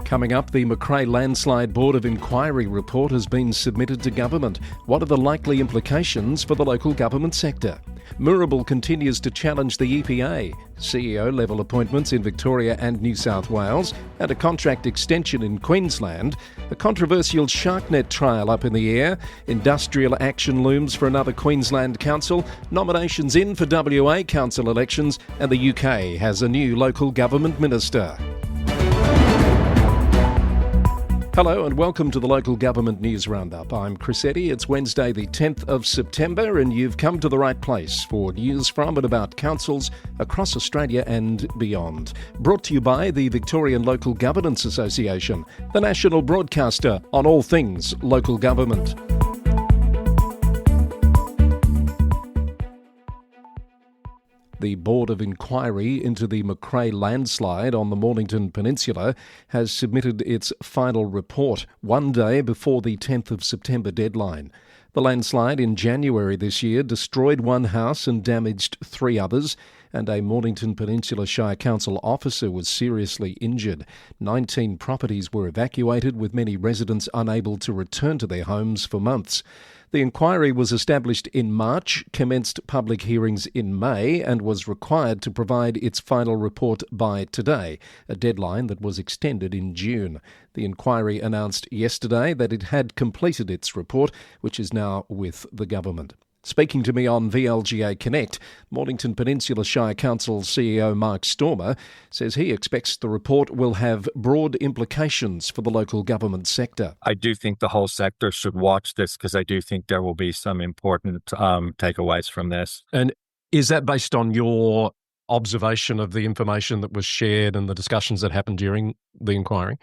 Coming up, the McCrae Landslide Board of Inquiry report has been submitted to government. What are the likely implications for the local government sector? Moorabool continues to challenge the EPA, CEO-level appointments in Victoria and New South Wales, and a contract extension in Queensland. A controversial shark net trial up in the air. Industrial action looms for another Queensland council. Nominations in for WA council elections, and the UK has a new local government minister. Hello and welcome to the Local Government News Roundup. I'm Chris Eddy. It's Wednesday the 10th of September and you've come to the right place for news from and about councils across Australia and beyond. Brought to you by the Victorian Local Governance Association, the national broadcaster on all things local government. The Board of Inquiry into the McCrae landslide on the Mornington Peninsula has submitted its final report one day before the 10th of September deadline. The landslide in January this year destroyed one house and damaged three others, and a Mornington Peninsula Shire Council officer was seriously injured. 19 properties were evacuated, with many residents unable to return to their homes for months. The inquiry was established in March, commenced public hearings in May, and was required to provide its final report by today, a deadline that was extended in June. The inquiry announced yesterday that it had completed its report, which is now with the government. Speaking to me on VLGA Connect, Mornington Peninsula Shire Council CEO Mark Stormer says he expects the report will have broad implications for the local government sector. I do think the whole sector should watch this because I do think there will be some important takeaways from this. And is that based on your observation of the information that was shared and the discussions that happened during the inquiry?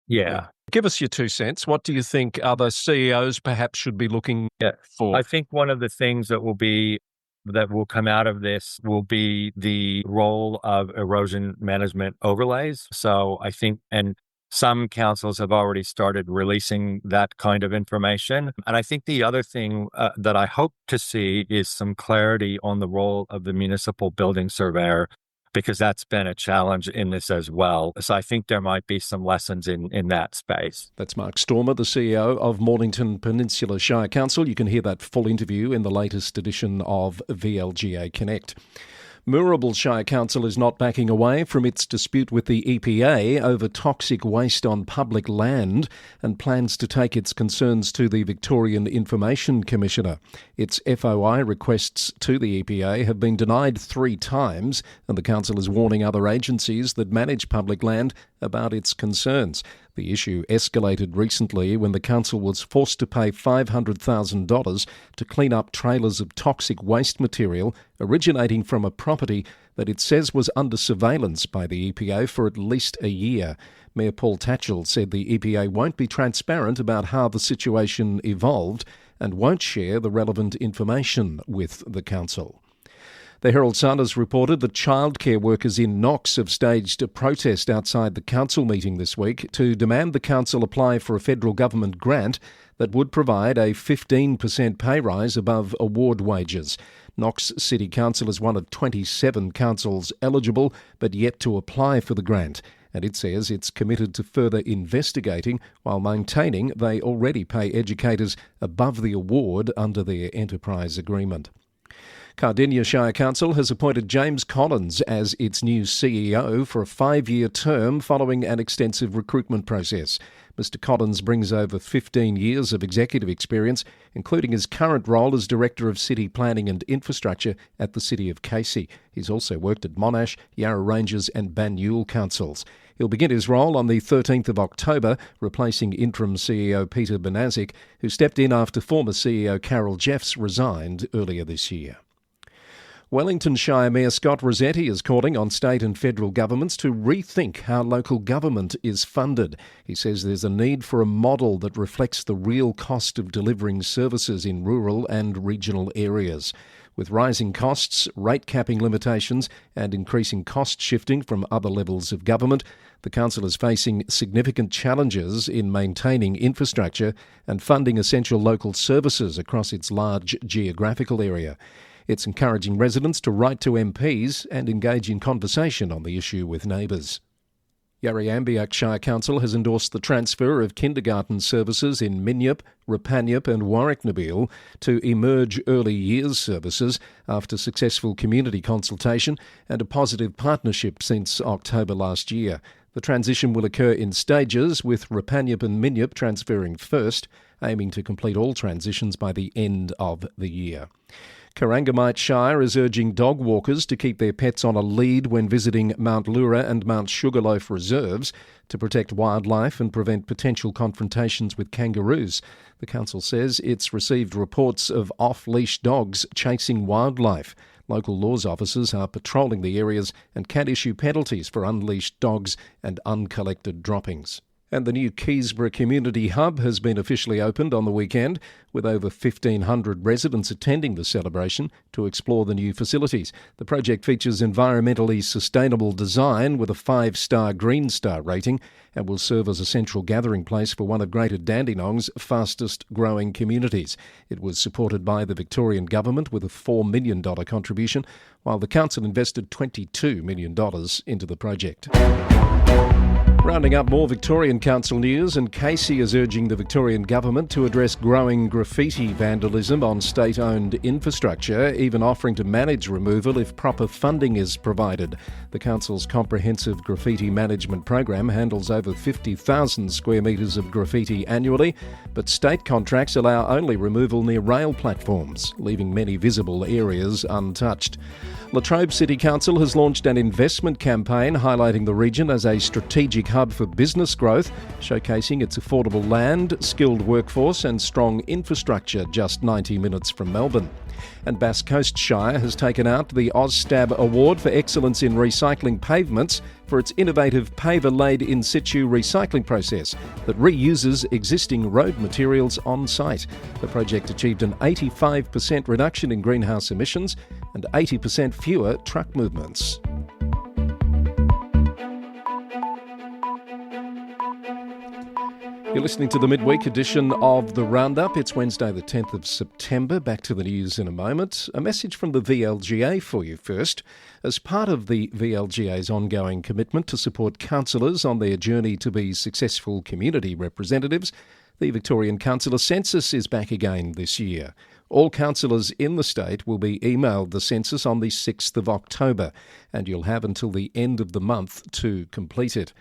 Yeah. Give us your 2 cents. What do you think other CEOs perhaps should be looking for? I think one of the things that will come out of this will be the role of erosion management overlays. So I think, and some councils have already started releasing that kind of information. And I think the other thing that I hope to see is some clarity on the role of the municipal building surveyor, because that's been a challenge in this as well. So I think there might be some lessons in that space. That's Mark Stormer, the CEO of Mornington Peninsula Shire Council. You can hear that full interview in the latest edition of VLGA Connect. Moorabool Shire Council is not backing away from its dispute with the EPA over toxic waste on public land and plans to take its concerns to the Victorian Information Commissioner. Its FOI requests to the EPA have been denied 3 times, and the council is warning other agencies that manage public land about its concerns. The issue escalated recently when the council was forced to pay $500,000 to clean up trailers of toxic waste material originating from a property that it says was under surveillance by the EPA for at least a year. Mayor Paul Tatchell said the EPA won't be transparent about how the situation evolved and won't share the relevant information with the council. The Herald Sun has reported that childcare workers in Knox have staged a protest outside the council meeting this week to demand the council apply for a federal government grant that would provide a 15% pay rise above award wages. Knox City Council is one of 27 councils eligible but yet to apply for the grant, and it says it's committed to further investigating while maintaining they already pay educators above the award under their enterprise agreement. Cardinia Shire Council has appointed James Collins as its new CEO for a 5-year term following an extensive recruitment process. Mr. Collins brings over 15 years of executive experience, including his current role as Director of City Planning and Infrastructure at the City of Casey. He's also worked at Monash, Yarra Ranges and Banyule councils. He'll begin his role on the 13th of October, replacing interim CEO Peter Benazic, who stepped in after former CEO Carol Jeffs resigned earlier this year. Wellington Shire Mayor Scott Rossetti is calling on state and federal governments to rethink how local government is funded. He says there's a need for a model that reflects the real cost of delivering services in rural and regional areas. With rising costs, rate capping limitations and increasing cost shifting from other levels of government, the council is facing significant challenges in maintaining infrastructure and funding essential local services across its large geographical area. It's encouraging residents to write to MPs and engage in conversation on the issue with neighbours. Yarriambiack Shire Council has endorsed the transfer of kindergarten services in Minyip, Rapanyup and Warwick-Nabil to Emerge Early Years services after successful community consultation and a positive partnership since October last year. The transition will occur in stages, with Rapanyup and Minyip transferring first, aiming to complete all transitions by the end of the year. Corangamite Shire is urging dog walkers to keep their pets on a lead when visiting Mount Lura and Mount Sugarloaf reserves to protect wildlife and prevent potential confrontations with kangaroos. The council says it's received reports of off-leash dogs chasing wildlife. Local laws officers are patrolling the areas and can issue penalties for unleashed dogs and uncollected droppings. And the new Keysborough Community Hub has been officially opened on the weekend, with over 1,500 residents attending the celebration to explore the new facilities. The project features environmentally sustainable design with a 5-star Green Star rating and will serve as a central gathering place for one of Greater Dandenong's fastest growing communities. It was supported by the Victorian Government with a $4 million contribution, while the council invested $22 million into the project. Rounding up more Victorian Council news, and Casey is urging the Victorian Government to address growing graffiti vandalism on state-owned infrastructure, even offering to manage removal if proper funding is provided. The Council's comprehensive graffiti management program handles over 50,000 square metres of graffiti annually, but state contracts allow only removal near rail platforms, leaving many visible areas untouched. Latrobe City Council has launched an investment campaign highlighting the region as a strategic hub for business growth, showcasing its affordable land, skilled workforce and strong infrastructure just 90 minutes from Melbourne. And Bass Coast Shire has taken out the AusStab Award for Excellence in Recycling Pavements for its innovative paver-laid in situ recycling process that reuses existing road materials on site. The project achieved an 85% reduction in greenhouse emissions and 80% fewer truck movements. You're listening to the midweek edition of The Roundup. It's Wednesday the 10th of September. Back to the news in a moment. A message from the VLGA for you first. As part of the VLGA's ongoing commitment to support councillors on their journey to be successful community representatives, the Victorian Councillor Census is back again this year. All councillors in the state will be emailed the census on the 6th of October, and you'll have until the end of the month to complete it.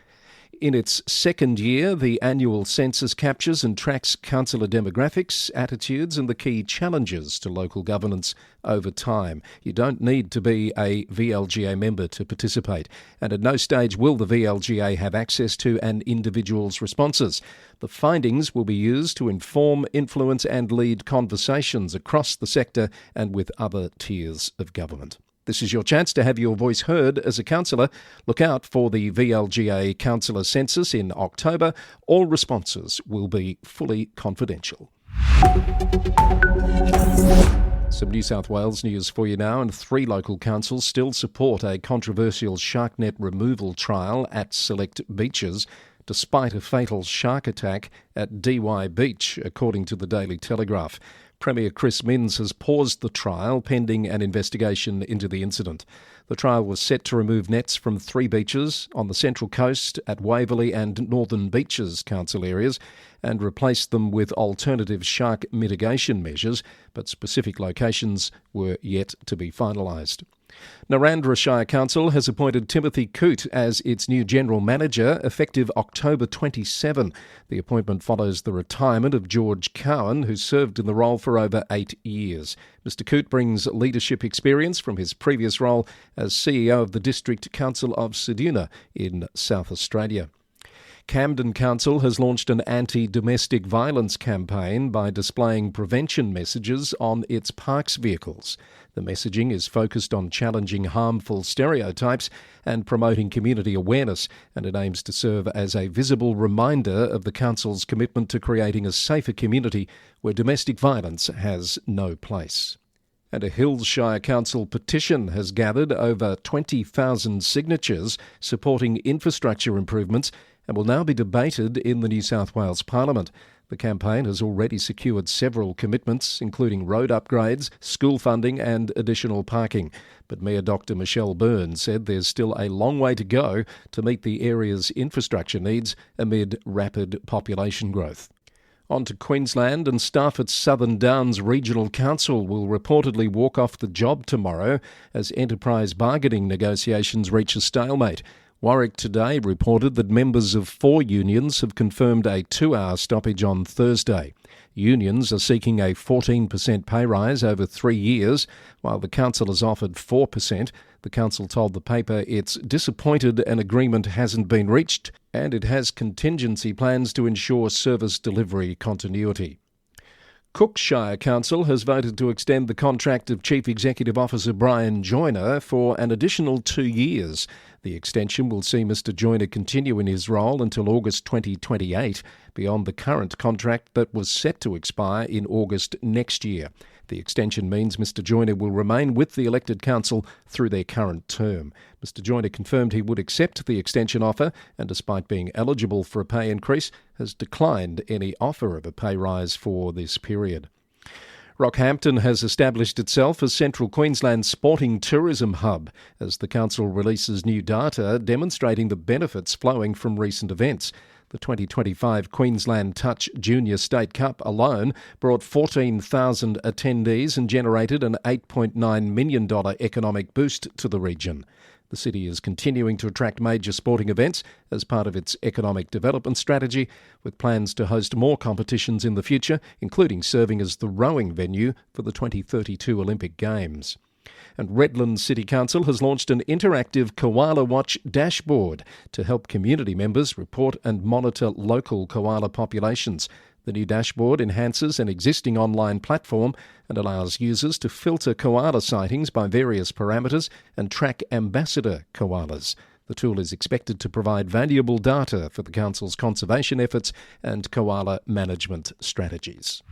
In its second year, the annual census captures and tracks councillor demographics, attitudes and the key challenges to local governance over time. You don't need to be a VLGA member to participate, and at no stage will the VLGA have access to an individual's responses. The findings will be used to inform, influence and lead conversations across the sector and with other tiers of government. This is your chance to have your voice heard as a councillor. Look out for the VLGA Councillor Census in October. All responses will be fully confidential. Some New South Wales news for you now, and 3 local councils still support a controversial shark net removal trial at select beaches, despite a fatal shark attack at DY Beach, according to the Daily Telegraph. Premier Chris Minns has paused the trial pending an investigation into the incident. The trial was set to remove nets from 3 beaches on the Central Coast, at Waverley and Northern Beaches council areas, and replace them with alternative shark mitigation measures, but specific locations were yet to be finalised. Narrandera Shire Council has appointed Timothy Coote as its new General Manager effective October 27. The appointment follows the retirement of George Cowan, who served in the role for over 8 years. Mr Coote brings leadership experience from his previous role as CEO of the District Council of Ceduna in South Australia. Camden Council has launched an anti-domestic violence campaign by displaying prevention messages on its parks vehicles. The messaging is focused on challenging harmful stereotypes and promoting community awareness, and it aims to serve as a visible reminder of the Council's commitment to creating a safer community where domestic violence has no place. And a Hills Shire Council petition has gathered over 20,000 signatures supporting infrastructure improvements and will now be debated in the New South Wales Parliament. The campaign has already secured several commitments, including road upgrades, school funding and additional parking. But Mayor Dr Michelle Byrne said there's still a long way to go to meet the area's infrastructure needs amid rapid population growth. On to Queensland, and staff at Southern Downs Regional Council will reportedly walk off the job tomorrow as enterprise bargaining negotiations reach a stalemate. Warwick Today reported that members of 4 unions have confirmed a 2-hour stoppage on Thursday. Unions are seeking a 14% pay rise over 3 years, while the council has offered 4%. The council told the paper it's disappointed an agreement hasn't been reached, and it has contingency plans to ensure service delivery continuity. Cook Shire Council has voted to extend the contract of Chief Executive Officer Brian Joyner for an additional 2 years. The extension will see Mr Joyner continue in his role until August 2028, beyond the current contract that was set to expire in August next year. The extension means Mr Joyner will remain with the elected council through their current term. Mr Joyner confirmed he would accept the extension offer and, despite being eligible for a pay increase, has declined any offer of a pay rise for this period. Rockhampton has established itself as Central Queensland's sporting tourism hub as the council releases new data demonstrating the benefits flowing from recent events. The 2025 Queensland Touch Junior State Cup alone brought 14,000 attendees and generated an $8.9 million economic boost to the region. The city is continuing to attract major sporting events as part of its economic development strategy, with plans to host more competitions in the future, including serving as the rowing venue for the 2032 Olympic Games. And Redland City Council has launched an interactive Koala Watch dashboard to help community members report and monitor local koala populations. The new dashboard enhances an existing online platform and allows users to filter koala sightings by various parameters and track ambassador koalas. The tool is expected to provide valuable data for the council's conservation efforts and koala management strategies.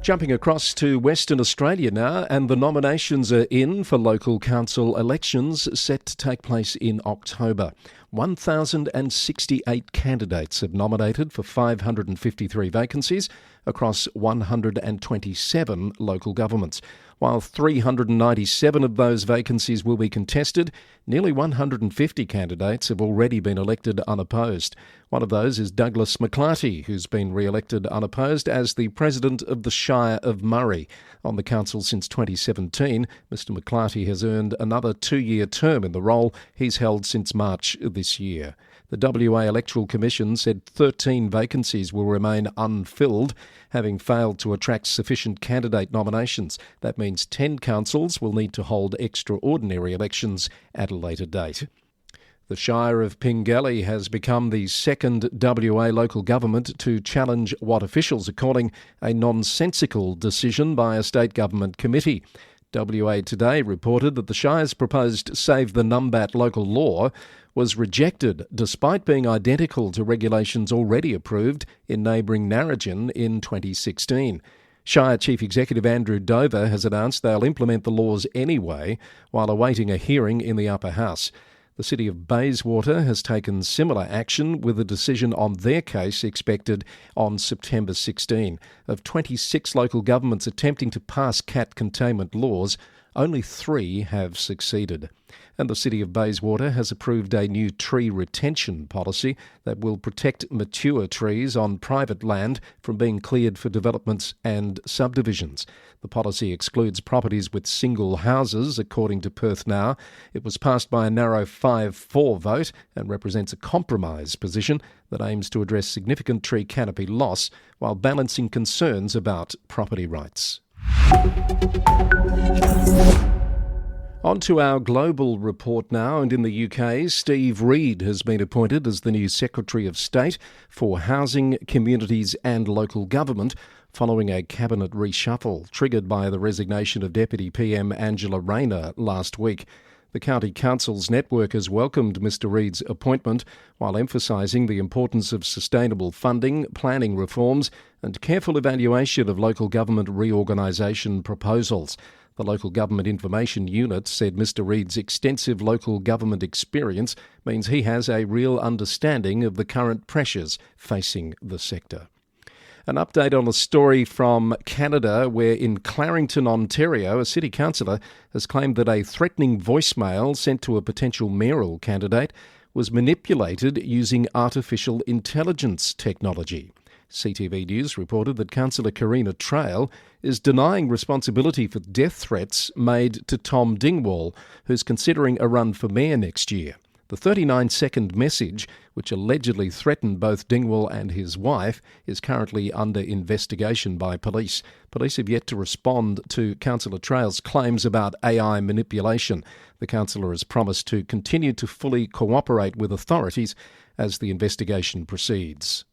Jumping across to Western Australia now, and the nominations are in for local council elections set to take place in October. 1,068 candidates have nominated for 553 vacancies across 127 local governments. While 397 of those vacancies will be contested, nearly 150 candidates have already been elected unopposed. One of those is Douglas McCrae, who's been re-elected unopposed as the President of the Shire of Murray. On the council since 2017, Mr McCrae has earned another 2-year term in the role he's held since March this year. The WA Electoral Commission said 13 vacancies will remain unfilled, having failed to attract sufficient candidate nominations. That means 10 councils will need to hold extraordinary elections at a later date. The Shire of Pingelly has become the second WA local government to challenge what officials are calling a nonsensical decision by a state government committee. WA Today reported that the Shire's proposed Save the Numbat local law was rejected despite being identical to regulations already approved in neighbouring Narrogin in 2016. Shire Chief Executive Andrew Dover has announced they'll implement the laws anyway while awaiting a hearing in the upper house. The city of Bayswater has taken similar action with a decision on their case expected on September 16. Of 26 local governments attempting to pass cat containment laws, only 3 have succeeded. And the city of Bayswater has approved a new tree retention policy that will protect mature trees on private land from being cleared for developments and subdivisions. The policy excludes properties with single houses, according to Perth Now. It was passed by a narrow 5-4 vote and represents a compromise position that aims to address significant tree canopy loss while balancing concerns about property rights. On to our global report now, and in the UK, Steve Reid has been appointed as the new Secretary of State for Housing, Communities and Local Government following a cabinet reshuffle triggered by the resignation of Deputy PM Angela Rayner last week. The County Council's network has welcomed Mr Reid's appointment while emphasising the importance of sustainable funding, planning reforms and careful evaluation of local government reorganisation proposals. The Local Government Information Unit said Mr Reid's extensive local government experience means he has a real understanding of the current pressures facing the sector. An update on a story from Canada where in Clarington, Ontario, a city councillor has claimed that a threatening voicemail sent to a potential mayoral candidate was manipulated using artificial intelligence technology. CTV News reported that Councillor Karina Trail is denying responsibility for death threats made to Tom Dingwall, who's considering a run for mayor next year. The 39-second message, which allegedly threatened both Dingwall and his wife, is currently under investigation by police. Police have yet to respond to Councillor Trail's claims about AI manipulation. The councillor has promised to continue to fully cooperate with authorities as the investigation proceeds.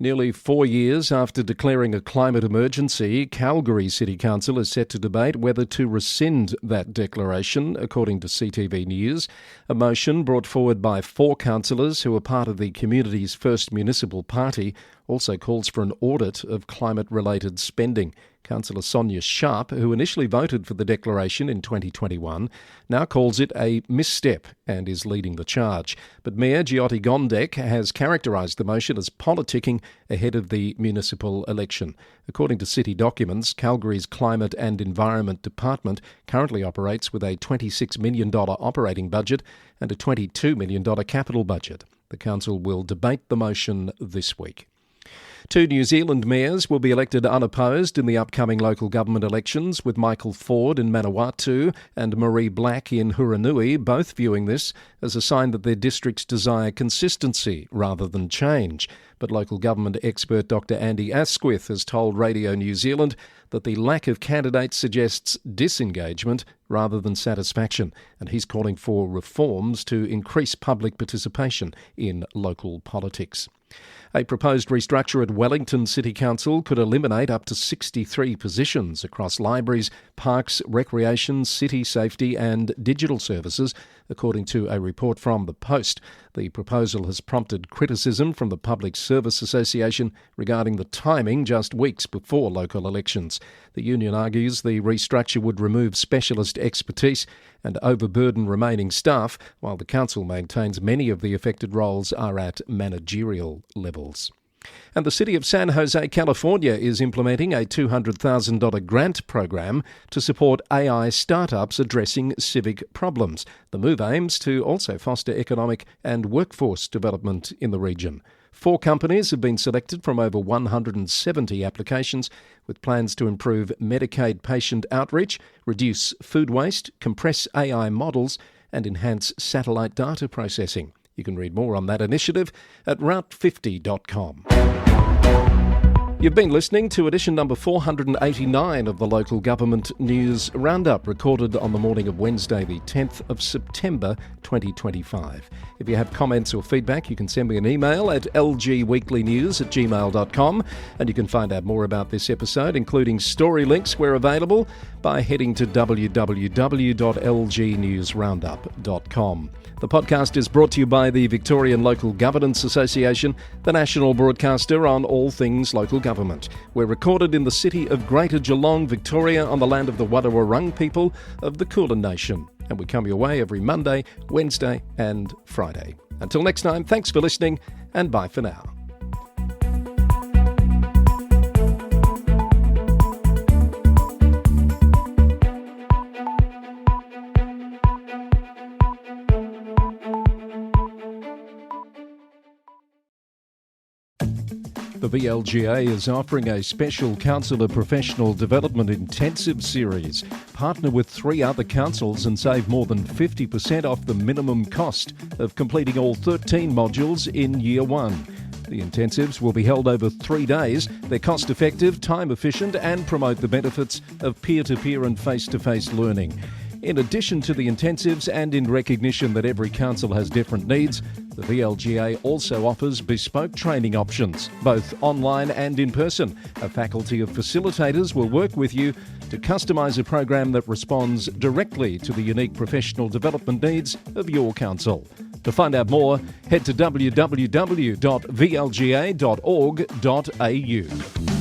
Nearly 4 years after declaring a climate emergency, Calgary City Council is set to debate whether to rescind that declaration, according to CTV News. A motion brought forward by 4 councillors who are part of the community's first municipal party also calls for an audit of climate-related spending. Councillor Sonia Sharp, who initially voted for the declaration in 2021, now calls it a misstep and is leading the charge. But Mayor Jyoti Gondek has characterised the motion as politicking ahead of the municipal election. According to city documents, Calgary's Climate and Environment Department currently operates with a $26 million operating budget and a $22 million capital budget. The council will debate the motion this week. 2 New Zealand mayors will be elected unopposed in the upcoming local government elections, with Michael Ford in Manawatu and Marie Black in Huranui both viewing this as a sign that their districts desire consistency rather than change. But local government expert Dr Andy Asquith has told Radio New Zealand that the lack of candidates suggests disengagement rather than satisfaction, and he's calling for reforms to increase public participation in local politics. A proposed restructure at Wellington City Council could eliminate up to 63 positions across libraries, parks, recreation, city safety and digital services, according to a report from The Post. The proposal has prompted criticism from the Public Service Association regarding the timing just weeks before local elections. The union argues the restructure would remove specialist expertise and overburden remaining staff, while the council maintains many of the affected roles are at managerial levels. And the City of San Jose, California is implementing a $200,000 grant program to support AI startups addressing civic problems. The move aims to also foster economic and workforce development in the region. 4 companies have been selected from over 170 applications, with plans to improve Medicaid patient outreach, reduce food waste, compress AI models and enhance satellite data processing. You can read more on that initiative at route50.com. You've been listening to edition number 489 of the Local Government News Roundup, recorded on the morning of Wednesday, the 10th of September 2025. If you have comments or feedback, you can send me an email at lgweeklynews@gmail.com, and you can find out more about this episode, including story links where available, by heading to www.lgnewsroundup.com. The podcast is brought to you by the Victorian Local Governance Association, the national broadcaster on all things local government. We're recorded in the city of Greater Geelong, Victoria, on the land of the Wadawurrung people of the Kulin Nation. And we come your way every Monday, Wednesday and Friday. Until next time, thanks for listening and bye for now. The VLGA is offering a special councillor professional development intensive series. Partner with 3 other councils and save more than 50% off the minimum cost of completing all 13 modules in Year 1. The intensives will be held over 3 days. They're cost-effective, time-efficient and promote the benefits of peer-to-peer and face-to-face learning. In addition to the intensives and in recognition that every council has different needs, The VLGA also offers bespoke training options, both online and in person. A faculty of facilitators will work with you to customise a program that responds directly to the unique professional development needs of your council. To find out more, head to www.vlga.org.au.